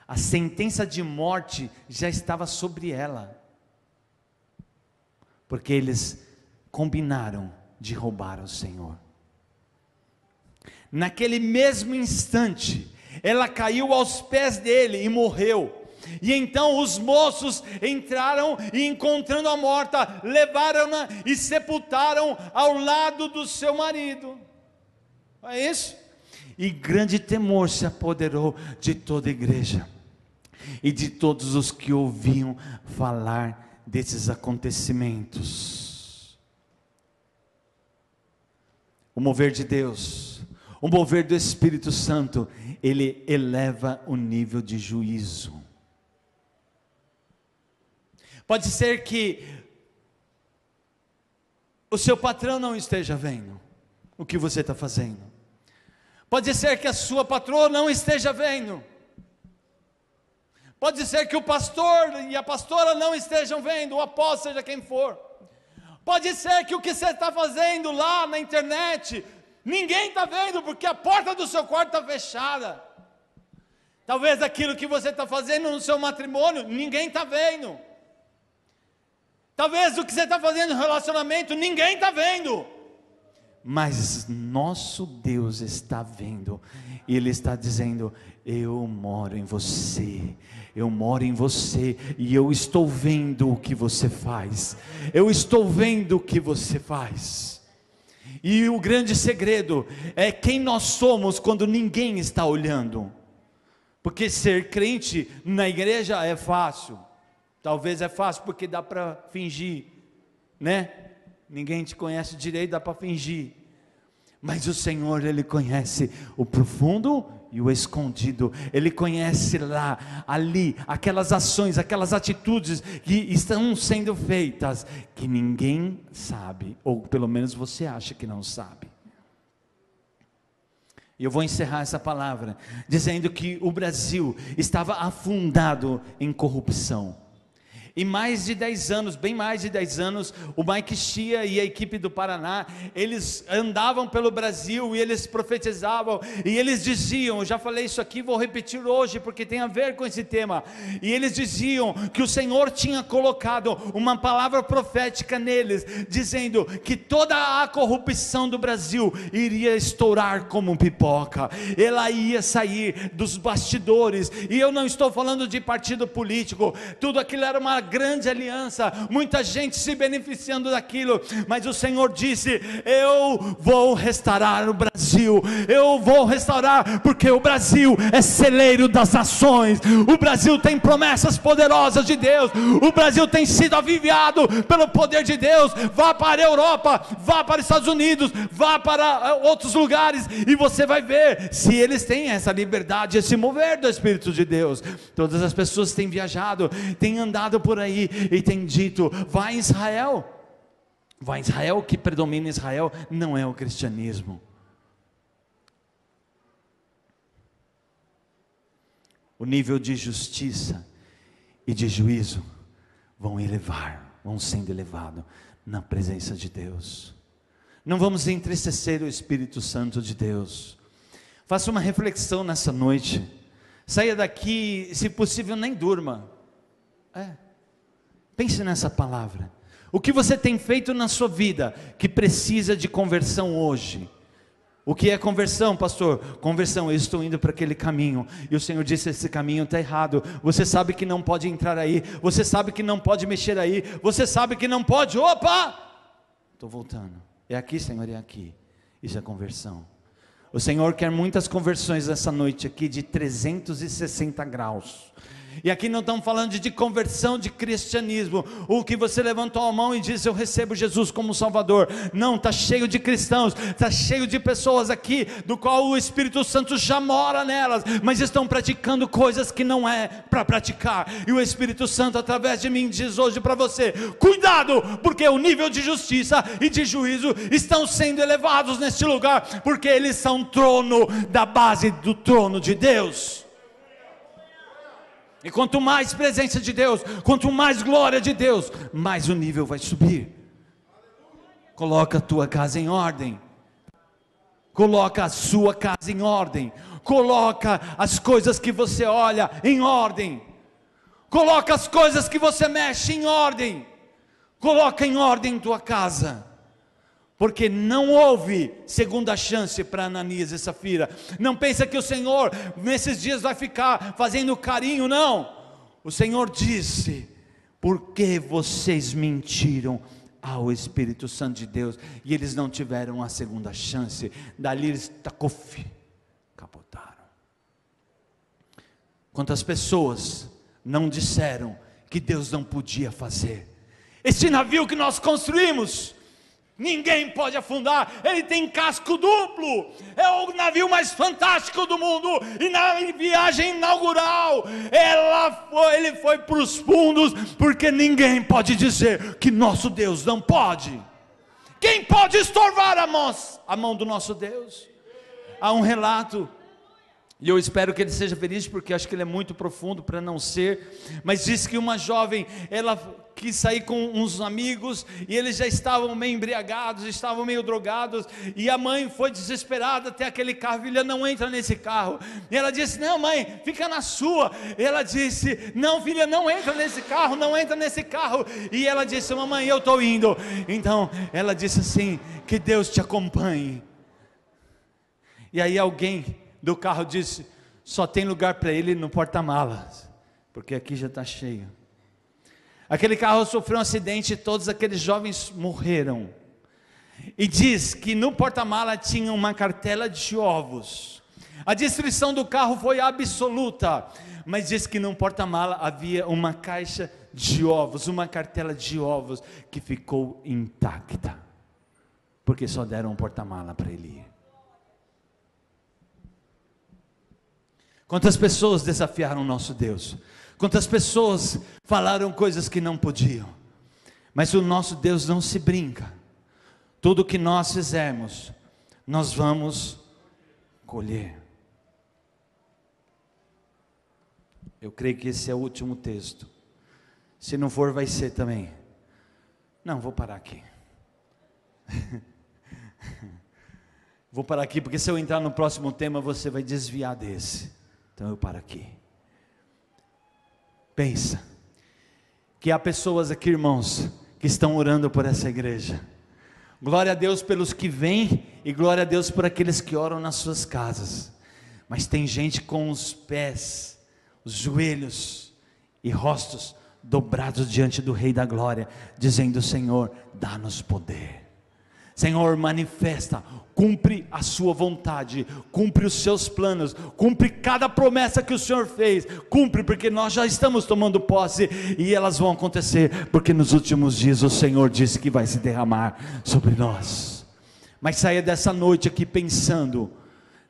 A sentença de morte já estava sobre ela, porque eles combinaram de roubar o Senhor. Naquele mesmo instante, ela caiu aos pés dele e morreu. E então os moços entraram e, encontrando a morta, levaram-na e sepultaram ao lado do seu marido. É isso? E grande temor se apoderou de toda a igreja e de todos os que ouviam falar desses acontecimentos. O mover de Deus, o mover do Espírito Santo, ele eleva o nível de juízo. Pode ser que o seu patrão não esteja vendo o que você está fazendo. Pode ser que a sua patroa não esteja vendo. Pode ser que o pastor e a pastora não estejam vendo, o apóstolo, seja quem for. Pode ser que o que você está fazendo lá na internet, ninguém está vendo, porque a porta do seu quarto está fechada. Talvez aquilo que você está fazendo no seu matrimônio, ninguém está vendo. Talvez o que você está fazendo no relacionamento, ninguém está vendo. Mas nosso Deus está vendo, e Ele está dizendo: eu moro em você, eu moro em você, e eu estou vendo o que você faz, eu estou vendo o que você faz. E o grande segredo é quem nós somos quando ninguém está olhando, porque ser crente na igreja é fácil, talvez é fácil porque dá para fingir, né? Ninguém te conhece direito, dá para fingir. Mas o Senhor, Ele conhece o profundo e o escondido. Ele conhece lá, ali, aquelas ações, aquelas atitudes que estão sendo feitas, que ninguém sabe, ou pelo menos você acha que não sabe. E eu vou encerrar essa palavra dizendo que o Brasil estava afundado em corrupção. E mais de 10 anos, bem mais de 10 anos, o Mike Chia e a equipe do Paraná, eles andavam pelo Brasil e eles profetizavam, e eles diziam, eu já falei isso aqui, vou repetir hoje, porque tem a ver com esse tema, e eles diziam que o Senhor tinha colocado uma palavra profética neles, dizendo que toda a corrupção do Brasil iria estourar como pipoca, ela ia sair dos bastidores, e eu não estou falando de partido político, tudo aquilo era uma grande aliança, muita gente se beneficiando daquilo, mas o Senhor disse: eu vou restaurar o Brasil, eu vou restaurar, porque o Brasil é celeiro das nações, o Brasil tem promessas poderosas de Deus, o Brasil tem sido aviviado pelo poder de Deus. Vá para a Europa, vá para os Estados Unidos, vá para outros lugares, e você vai ver se eles têm essa liberdade, esse mover do Espírito de Deus. Todas as pessoas têm viajado, têm andado por aí e têm dito: vai em Israel. Vai em Israel. O que predomina em Israel não é o cristianismo. O nível de justiça e de juízo vão sendo elevado na presença de Deus. Não vamos entristecer o Espírito Santo de Deus. Faça uma reflexão nessa noite. Saia daqui, se possível nem durma. Pense nessa palavra. O que você tem feito na sua vida que precisa de conversão hoje? O que é conversão, pastor? Conversão, eu estou indo para aquele caminho, e o Senhor disse: esse caminho está errado, você sabe que não pode entrar aí, você sabe que não pode mexer aí, você sabe que não pode, estou voltando, é aqui, Senhor, é aqui. Isso é conversão. O Senhor quer muitas conversões essa noite aqui, de 360 graus, e aqui não estamos falando de conversão de cristianismo, o que você levantou a mão e disse: eu recebo Jesus como Salvador. Não, está cheio de cristãos, está cheio de pessoas aqui, do qual o Espírito Santo já mora nelas, mas estão praticando coisas que não é para praticar, e o Espírito Santo através de mim diz hoje para você: cuidado, porque o nível de justiça e de juízo estão sendo elevados neste lugar, porque eles são trono da base do trono de Deus. E quanto mais presença de Deus, quanto mais glória de Deus, mais o nível vai subir. Coloca a tua casa em ordem. Coloca a sua casa em ordem. Coloca as coisas que você olha em ordem. Coloca as coisas que você mexe em ordem. Coloca em ordem tua casa. Porque não houve segunda chance para Ananias e Safira. Não pensa que o Senhor nesses dias vai ficar fazendo carinho, não. O Senhor disse: porque vocês mentiram ao Espírito Santo de Deus, e eles não tiveram a segunda chance. Dali eles capotaram. Quantas pessoas não disseram que Deus não podia fazer? Esse navio que nós construímos, ninguém pode afundar, ele tem casco duplo, é o navio mais fantástico do mundo, e na viagem inaugural, ele foi para os fundos, porque ninguém pode dizer que nosso Deus não pode. Quem pode estorvar a mão do nosso Deus? Há um relato, e eu espero que ele seja verídico, porque acho que ele é muito profundo para não ser, mas diz que uma jovem, ela quis sair com uns amigos, e eles já estavam meio embriagados, estavam meio drogados, e a mãe foi desesperada até aquele carro: filha, não entra nesse carro. E ela disse: não, mãe, fica na sua. E ela disse: não, filha, não entra nesse carro, não entra nesse carro. E ela disse: mamãe, eu estou indo. Então ela disse assim: que Deus te acompanhe. E aí alguém do carro disse: só tem lugar para ele no porta-malas, porque aqui já está cheio. Aquele carro sofreu um acidente e todos aqueles jovens morreram. E diz que no porta-mala tinha uma cartela de ovos. A destruição do carro foi absoluta, mas diz que no porta-mala havia uma caixa de ovos, uma cartela de ovos que ficou intacta, porque só deram um porta-mala para ele ir. Quantas pessoas desafiaram o nosso Deus? Quantas pessoas falaram coisas que não podiam? Mas o nosso Deus não se brinca. Tudo que nós fizermos, nós vamos colher. Eu creio que esse é o último texto. Se não for, vai ser também. Não, vou parar aqui. Vou parar aqui, porque se eu entrar no próximo tema, você vai desviar desse. Então eu paro aqui. Pensa, que há pessoas aqui, irmãos, que estão orando por essa igreja. Glória a Deus pelos que vêm, e glória a Deus por aqueles que oram nas suas casas. Mas tem gente com os pés, os joelhos e rostos dobrados diante do Rei da Glória, dizendo: Senhor, dá-nos poder. Senhor, manifesta, cumpre a sua vontade, cumpre os seus planos, cumpre cada promessa que o Senhor fez, cumpre, porque nós já estamos tomando posse, e elas vão acontecer, porque nos últimos dias o Senhor disse que vai se derramar sobre nós. Mas saia dessa noite aqui pensando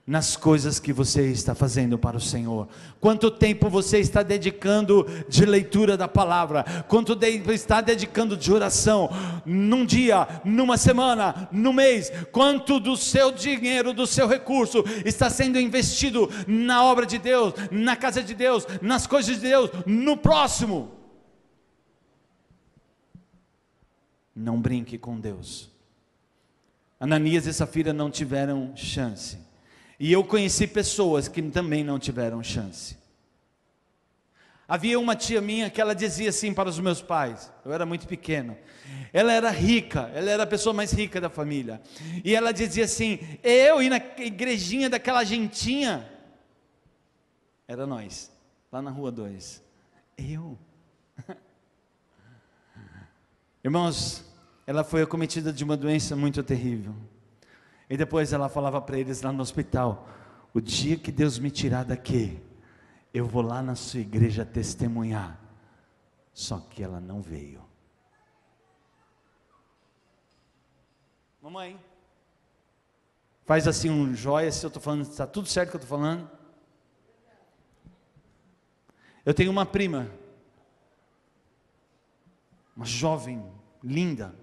nas coisas que você está fazendo para o Senhor. Quanto tempo você está dedicando de leitura da palavra? Quanto tempo está dedicando de oração? Num dia, numa semana, no mês? Quanto do seu dinheiro, do seu recurso está sendo investido na obra de Deus, na casa de Deus, nas coisas de Deus, no próximo? Não brinque com Deus. Ananias e Safira não tiveram chance. E eu conheci pessoas que também não tiveram chance. Havia uma tia minha que ela dizia assim para os meus pais, eu era muito pequeno, ela era rica, ela era a pessoa mais rica da família, e ela dizia assim: eu ir na igrejinha daquela gentinha, era nós, lá na rua 2, eu, irmãos, ela foi acometida de uma doença muito terrível. E depois ela falava para eles lá no hospital: o dia que Deus me tirar daqui, eu vou lá na sua igreja testemunhar. Só que ela não veio. Mamãe, faz assim um joia se eu estou falando, está tudo certo que eu estou falando? Eu tenho uma prima, uma jovem, linda,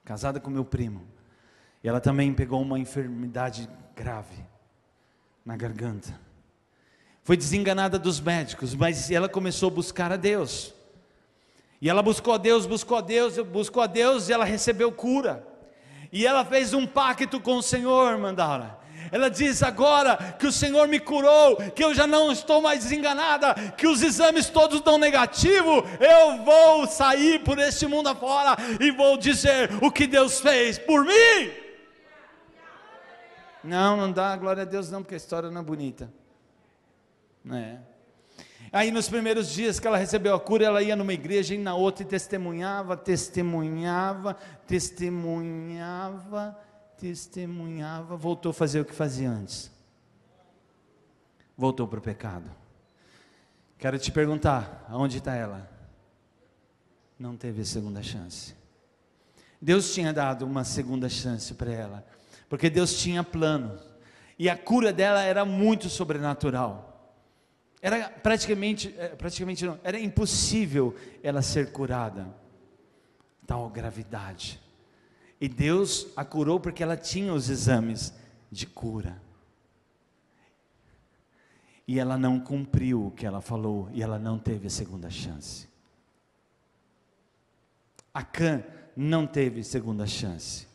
casada com meu primo. E ela também pegou uma enfermidade grave na garganta. Foi desenganada dos médicos, mas ela começou a buscar a Deus. E ela buscou a Deus, e ela recebeu cura. E ela fez um pacto com o Senhor, Mandara. Ela diz: agora que o Senhor me curou, que eu já não estou mais desenganada, que os exames todos dão negativo, eu vou sair por este mundo afora e vou dizer o que Deus fez por mim. Não dá glória a Deus não, porque a história não é bonita, não é? Aí nos primeiros dias que ela recebeu a cura, ela ia numa igreja e na outra e testemunhava, voltou a fazer o que fazia antes, voltou para o pecado. Quero te perguntar, aonde está ela? Não teve a segunda chance. Deus tinha dado uma segunda chance para ela, porque Deus tinha plano, e a cura dela era muito sobrenatural. Era praticamente não, era impossível ela ser curada, tal gravidade. E Deus a curou porque ela tinha os exames de cura. E ela não cumpriu o que ela falou, e ela não teve a segunda chance. Acã não teve segunda chance.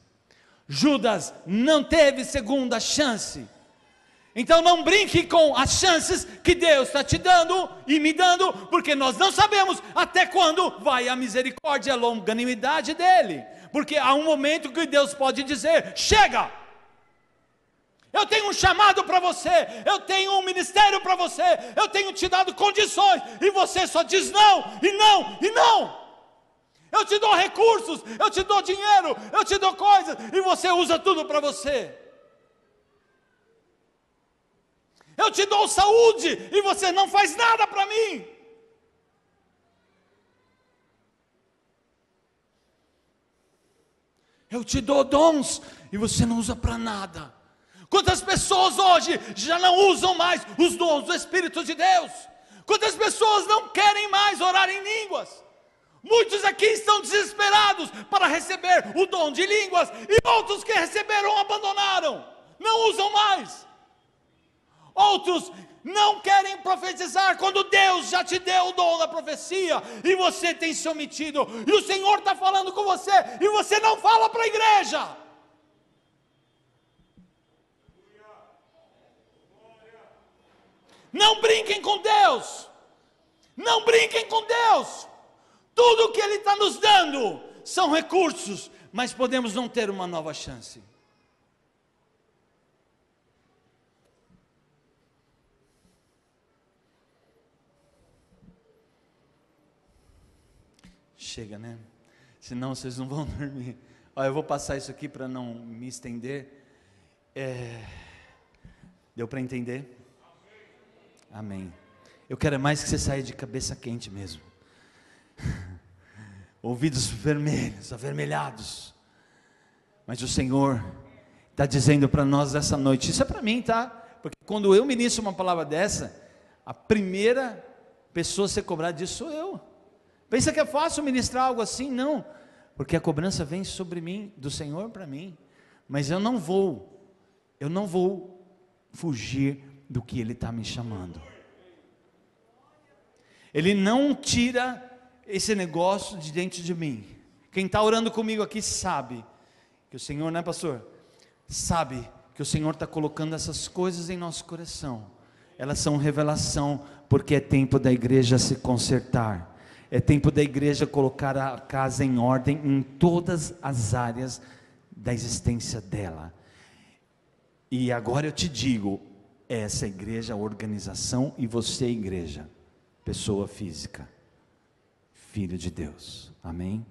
Judas não teve segunda chance. Então não brinque com as chances que Deus está te dando e me dando, porque nós não sabemos até quando vai a misericórdia e a longanimidade dele. Porque há um momento que Deus pode dizer: chega! Eu tenho um chamado para você, eu tenho um ministério para você, eu tenho te dado condições, e você só diz não, e não, e não. Eu te dou recursos, eu te dou dinheiro, eu te dou coisas, e você usa tudo para você. Eu te dou saúde, e você não faz nada para mim. Eu te dou dons, e você não usa para nada. Quantas pessoas hoje já não usam mais os dons do Espírito de Deus? Quantas pessoas não querem mais orar em línguas? Muitos aqui estão desesperados para receber o dom de línguas, e outros que receberam abandonaram, não usam mais. Outros não querem profetizar quando Deus já te deu o dom da profecia e você tem se omitido, e o Senhor está falando com você e você não fala para a igreja. Não brinquem com Deus, não brinquem com Deus. Tudo que Ele está nos dando são recursos, mas podemos não ter uma nova chance. Chega, né? Senão vocês não vão dormir. Olha, eu vou passar isso aqui para não me estender. Deu para entender? Amém. Eu quero mais que você saia de cabeça quente mesmo. Ouvidos vermelhos, avermelhados. Mas o Senhor está dizendo para nós essa noite, isso é para mim, tá? Porque quando eu ministro uma palavra dessa, a primeira pessoa a ser cobrada disso sou eu. Pensa que é fácil ministrar algo assim? Não, porque a cobrança vem sobre mim, do Senhor para mim. Mas eu não vou fugir do que Ele está me chamando. Ele não tira esse negócio de dentro de mim. Quem está orando comigo aqui sabe que o Senhor, né, pastor? Sabe que o Senhor está colocando essas coisas em nosso coração. Elas são revelação, porque é tempo da igreja se consertar. É tempo da igreja colocar a casa em ordem em todas as áreas da existência dela. E agora eu te digo, essa igreja, a organização, e você, igreja, pessoa física, filho de Deus. Amém?